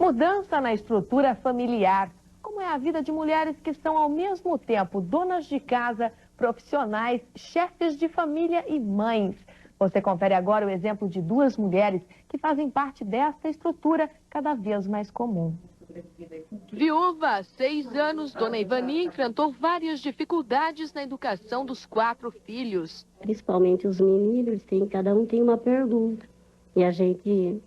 Mudança na estrutura familiar. Como é a vida de mulheres que são ao mesmo tempo donas de casa, profissionais, chefes de família e mães. Você confere agora o exemplo de duas mulheres que fazem parte desta estrutura cada vez mais comum. Viúva há 6 anos, Dona Ivani enfrentou várias dificuldades na educação dos 4 filhos. Principalmente os meninos, cada um tem uma pergunta. E a gente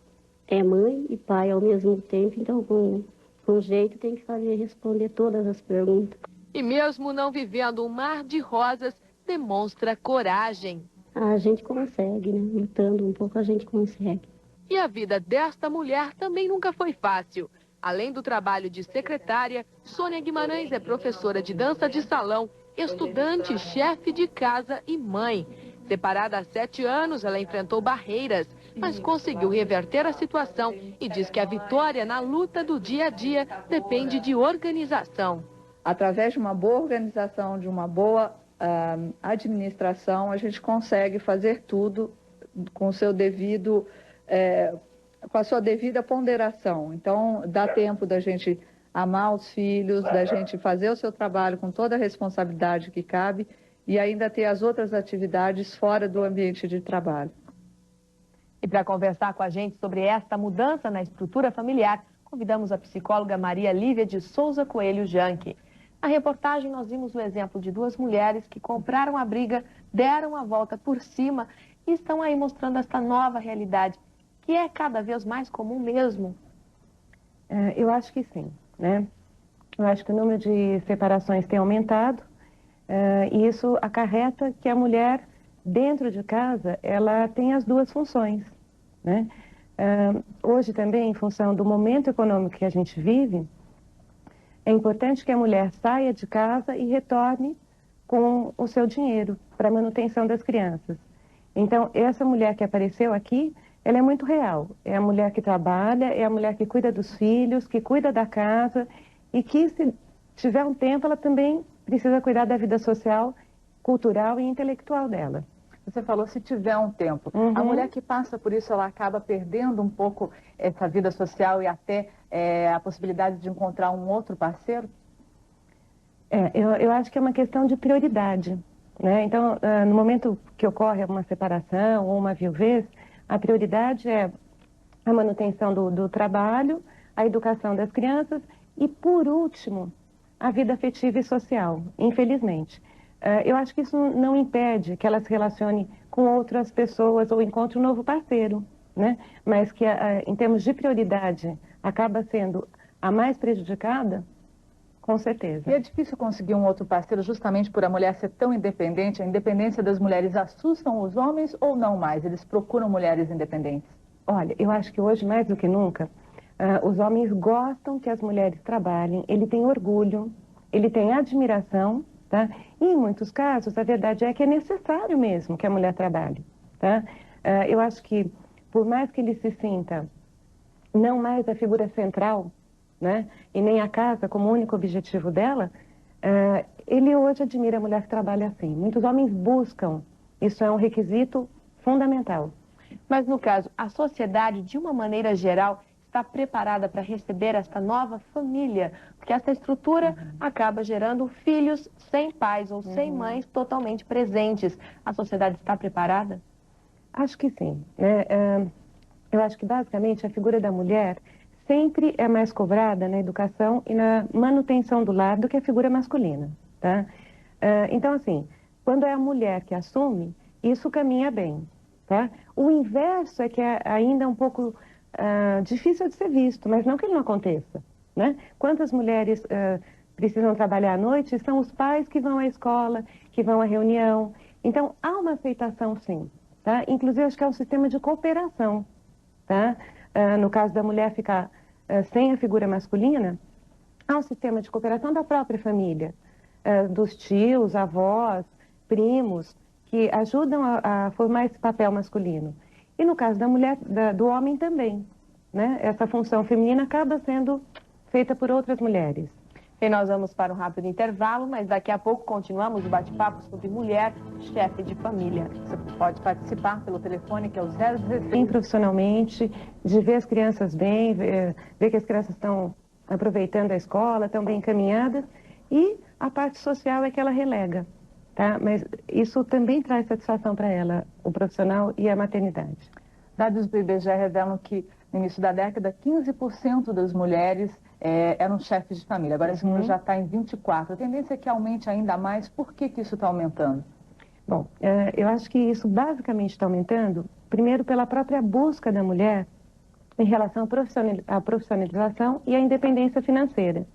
é mãe e pai ao mesmo tempo, então com jeito tem que responder todas as perguntas. E mesmo não vivendo um mar de rosas, demonstra coragem. A gente consegue, né? Lutando um pouco a gente consegue. E a vida desta mulher também nunca foi fácil. Além do trabalho de secretária, Sônia Guimarães é professora de dança de salão, estudante, chefe de casa e mãe. Separada há 7 anos, ela enfrentou barreiras, mas conseguiu reverter a situação e diz que a vitória na luta do dia a dia depende de organização. Através de uma boa organização, de uma boa administração, a gente consegue fazer tudo com o seu devido... com a sua devida ponderação. Então, dá tempo da gente amar os filhos, da gente fazer o seu trabalho com toda a responsabilidade que cabe e ainda ter as outras atividades fora do ambiente de trabalho. E para conversar com a gente sobre esta mudança na estrutura familiar, convidamos a psicóloga Maria Lívia de Souza Coelho Janke. Na reportagem, nós vimos o exemplo de duas mulheres que compraram a briga, deram a volta por cima e estão aí mostrando esta nova realidade, que é cada vez mais comum mesmo. Eu acho que sim, né? Eu acho que o número de separações tem aumentado e isso acarreta que a mulher, dentro de casa, ela tem as duas funções, né? Hoje também, em função do momento econômico que a gente vive, é importante que a mulher saia de casa e retorne com o seu dinheiro para a manutenção das crianças. Então, essa mulher que apareceu aqui, ela é muito real. É a mulher que trabalha, é a mulher que cuida dos filhos, que cuida da casa e que, se tiver um tempo, ela também precisa cuidar da vida social, cultural e intelectual dela. Você falou se tiver um tempo. A mulher que passa por isso, ela acaba perdendo um pouco essa vida social e até a possibilidade de encontrar um outro parceiro? Eu acho que é uma questão de prioridade, né? Então, no momento que ocorre uma separação ou uma viuvez, a prioridade é a manutenção do trabalho, a educação das crianças e, por último, a vida afetiva e social, infelizmente. Eu acho que isso não impede que ela se relacione com outras pessoas ou encontre um novo parceiro, né? Mas que, em termos de prioridade, acaba sendo a mais prejudicada, com certeza. E é difícil conseguir um outro parceiro justamente por a mulher ser tão independente? A independência das mulheres assustam os homens ou não mais? Eles procuram mulheres independentes? Olha, eu acho que hoje, mais do que nunca, os homens gostam que as mulheres trabalhem, ele tem orgulho, ele tem admiração, tá? E em muitos casos, a verdade é que é necessário mesmo que a mulher trabalhe, tá? Eu acho que, por mais que ele se sinta não mais a figura central, né? E nem a casa como único objetivo dela, ele hoje admira a mulher que trabalha assim. Muitos homens buscam, isso é um requisito fundamental. Mas no caso, a sociedade, de uma maneira geral, está preparada para receber esta nova família, porque essa estrutura acaba gerando filhos sem pais ou sem mães totalmente presentes. A sociedade está preparada? Acho que sim, né? Eu acho que basicamente a figura da mulher sempre é mais cobrada na educação e na manutenção do lar do que a figura masculina, tá? Então, assim, quando é a mulher que assume, isso caminha bem, tá? O inverso é que é ainda um pouco difícil de ser visto, mas não que ele não aconteça, né? Quantas mulheres precisam trabalhar à noite e são os pais que vão à escola, que vão à reunião. Então, há uma aceitação, sim, tá? Inclusive, acho que é um sistema de cooperação, tá? No caso da mulher ficar sem a figura masculina, há um sistema de cooperação da própria família, dos tios, avós, primos, que ajudam a formar esse papel masculino. E no caso da mulher, do homem também, né? Essa função feminina acaba sendo feita por outras mulheres. E nós vamos para um rápido intervalo, mas daqui a pouco continuamos o bate-papo sobre mulher, chefe de família. Você pode participar pelo telefone que é o 016. Profissionalmente, de ver as crianças bem, ver que as crianças estão aproveitando a escola, estão bem encaminhadas, e a parte social é que ela relega, tá? Mas isso também traz satisfação para ela, o profissional e a maternidade. Dados do IBGE revelam que no início da década, 15% das mulheres eram chefes de família. Agora esse número já está em 24%. A tendência é que aumente ainda mais. Por que isso está aumentando? Bom, eu acho que isso basicamente está aumentando, primeiro pela própria busca da mulher em relação à profissionalização e à independência financeira.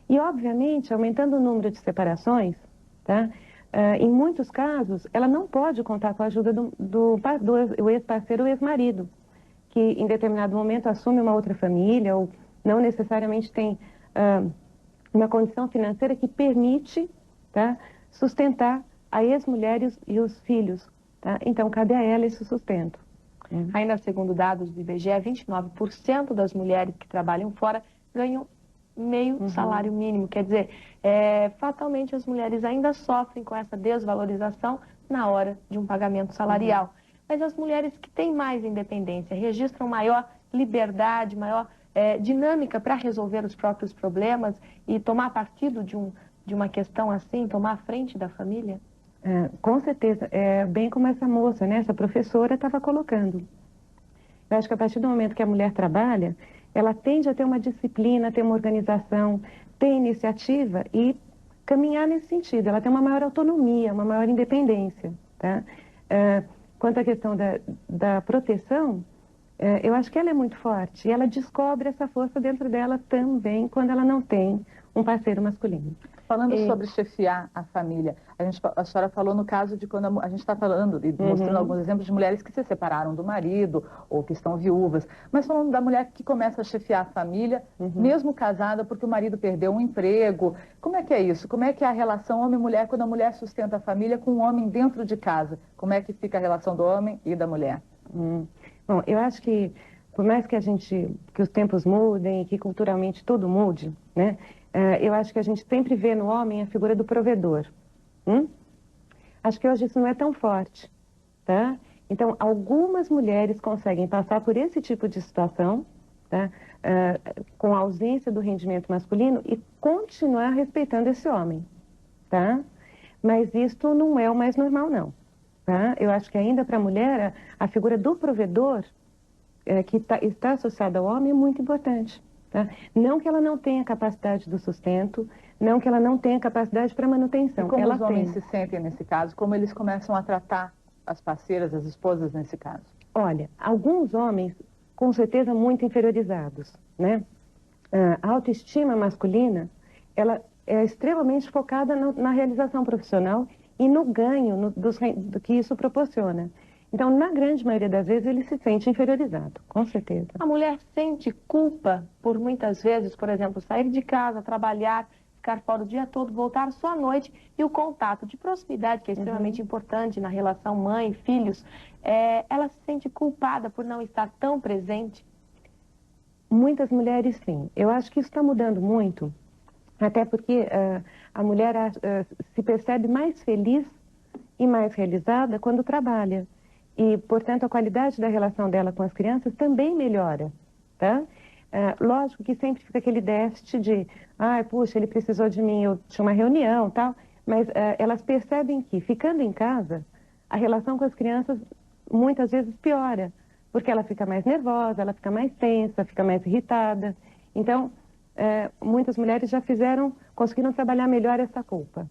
E, obviamente, aumentando o número de separações, tá? Em muitos casos, ela não pode contar com a ajuda do ex-parceiro ou ex-marido, que em determinado momento assume uma outra família ou não necessariamente tem uma condição financeira que permite, tá, sustentar a ex-mulher e os filhos. Tá? Então, cabe a ela esse sustento. Ainda segundo dados do IBGE, 29% das mulheres que trabalham fora ganham meio salário mínimo. Quer dizer, fatalmente as mulheres ainda sofrem com essa desvalorização na hora de um pagamento salarial. Mas as mulheres que têm mais independência registram maior liberdade, maior dinâmica para resolver os próprios problemas e tomar partido de uma questão assim, tomar a frente da família? Com certeza, bem como essa moça, né, essa professora estava colocando. Eu acho que a partir do momento que a mulher trabalha, ela tende a ter uma disciplina, ter uma organização, ter iniciativa e caminhar nesse sentido. Ela tem uma maior autonomia, uma maior independência. Tá? Quanto à questão da proteção, eu acho que ela é muito forte e ela descobre essa força dentro dela também quando ela não tem um parceiro masculino. Falando sobre chefiar a família, a senhora falou no caso de quando a gente está falando e mostrando alguns exemplos de mulheres que se separaram do marido ou que estão viúvas, mas falando da mulher que começa a chefiar a família, mesmo casada, porque o marido perdeu um emprego. Como é que é isso? Como é que é a relação homem-mulher quando a mulher sustenta a família com o homem dentro de casa? Como é que fica a relação do homem e da mulher? Bom, eu acho que por mais que que os tempos mudem, que culturalmente tudo mude, né? Eu acho que a gente sempre vê no homem a figura do provedor. Acho que hoje isso não é tão forte, tá? Então, algumas mulheres conseguem passar por esse tipo de situação, tá? Com a ausência do rendimento masculino e continuar respeitando esse homem, tá? Mas isto não é o mais normal, não. Tá? Eu acho que ainda para a mulher, a figura do provedor, que está associada ao homem, é muito importante. Tá? Não que ela não tenha capacidade do sustento, não que ela não tenha capacidade para manutenção. E como ela os homens se sentem nesse caso? Como eles começam a tratar as parceiras, as esposas nesse caso? Olha, alguns homens, com certeza, muito inferiorizados. Né? A autoestima masculina, ela é extremamente focada na realização profissional e no ganho do que isso proporciona. Então, na grande maioria das vezes, ele se sente inferiorizado, com certeza. A mulher sente culpa por muitas vezes, por exemplo, sair de casa, trabalhar, ficar fora o dia todo, voltar só à noite e o contato de proximidade, que é extremamente importante na relação mãe, filhos, ela se sente culpada por não estar tão presente? Muitas mulheres, sim. Eu acho que isso está mudando muito, até porque a mulher se percebe mais feliz e mais realizada quando trabalha. E, portanto, a qualidade da relação dela com as crianças também melhora, tá? Lógico que sempre fica aquele déficit de, puxa, ele precisou de mim, eu tinha uma reunião, tal, mas elas percebem que, ficando em casa, a relação com as crianças muitas vezes piora, porque ela fica mais nervosa, ela fica mais tensa, fica mais irritada. Então, muitas mulheres já conseguiram trabalhar melhor essa culpa.